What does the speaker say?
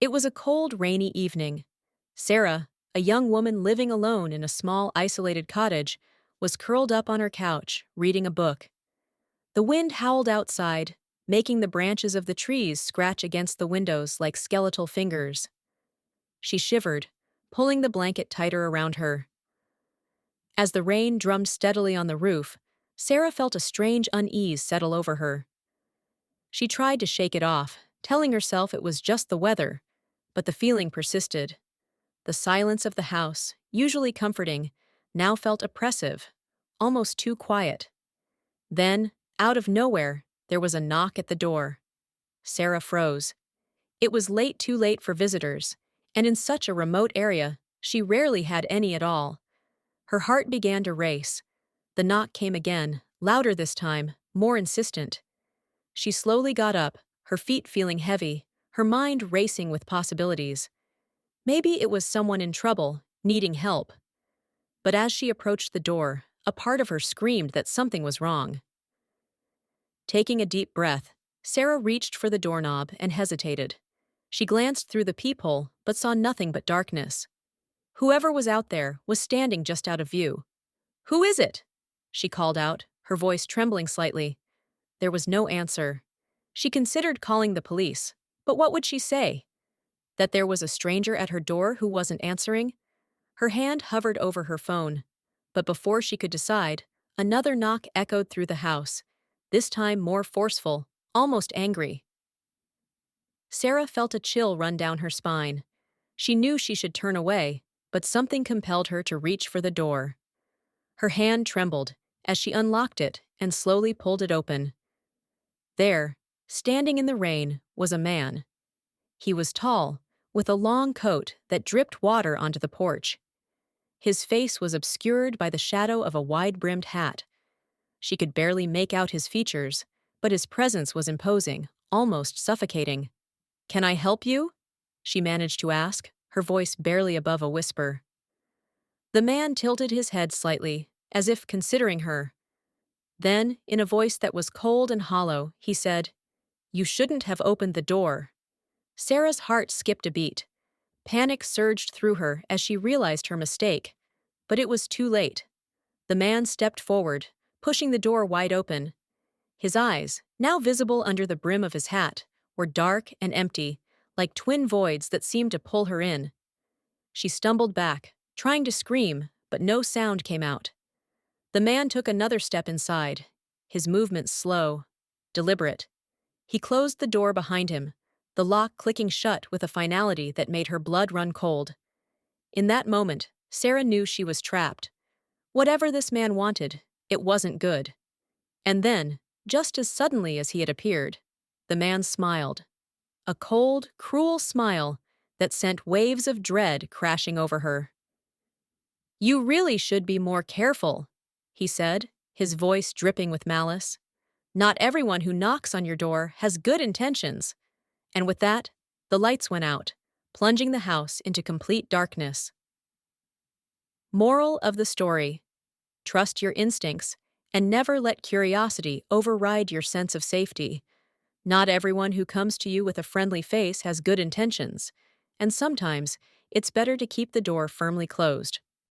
It was a cold, rainy evening. Sarah, a young woman living alone in a small, isolated cottage, was curled up on her couch, reading a book. The wind howled outside, making the branches of the trees scratch against the windows like skeletal fingers. She shivered, pulling the blanket tighter around her. As the rain drummed steadily on the roof, Sarah felt a strange unease settle over her. She tried to shake it off, telling herself it was just the weather, but the feeling persisted. The silence of the house, usually comforting, now felt oppressive, almost too quiet. Then, out of nowhere, there was a knock at the door. Sarah froze. It was too late for visitors, and in such a remote area, she rarely had any at all. Her heart began to race. The knock came again, louder this time, more insistent. She slowly got up, her feet feeling heavy, her mind racing with possibilities. Maybe it was someone in trouble, needing help. But as she approached the door, a part of her screamed that something was wrong. Taking a deep breath, Sarah reached for the doorknob and hesitated. She glanced through the peephole, but saw nothing but darkness. Whoever was out there was standing just out of view. "Who is it?" she called out, her voice trembling slightly. There was no answer. She considered calling the police, but what would she say? That there was a stranger at her door who wasn't answering? Her hand hovered over her phone. But before she could decide, another knock echoed through the house, this time more forceful, almost angry. Sarah felt a chill run down her spine. She knew she should turn away, but something compelled her to reach for the door. Her hand trembled as she unlocked it and slowly pulled it open. There, standing in the rain, was a man. He was tall, with a long coat that dripped water onto the porch. His face was obscured by the shadow of a wide-brimmed hat. She could barely make out his features, but his presence was imposing, almost suffocating. "Can I help you?" she managed to ask, her voice barely above a whisper. The man tilted his head slightly, as if considering her. Then, in a voice that was cold and hollow, he said, "You shouldn't have opened the door." Sarah's heart skipped a beat. Panic surged through her as she realized her mistake. But it was too late. The man stepped forward, pushing the door wide open. His eyes, now visible under the brim of his hat, were dark and empty, like twin voids that seemed to pull her in. She stumbled back, trying to scream, but no sound came out. The man took another step inside, his movements slow, deliberate. He closed the door behind him, the lock clicking shut with a finality that made her blood run cold. In that moment, Sarah knew she was trapped. Whatever this man wanted, it wasn't good. And then, just as suddenly as he had appeared, the man smiled. A cold, cruel smile that sent waves of dread crashing over her. "You really should be more careful," he said, his voice dripping with malice. "Not everyone who knocks on your door has good intentions." And with that, the lights went out, plunging the house into complete darkness. Moral of the story: trust your instincts and never let curiosity override your sense of safety. Not everyone who comes to you with a friendly face has good intentions, and sometimes it's better to keep the door firmly closed.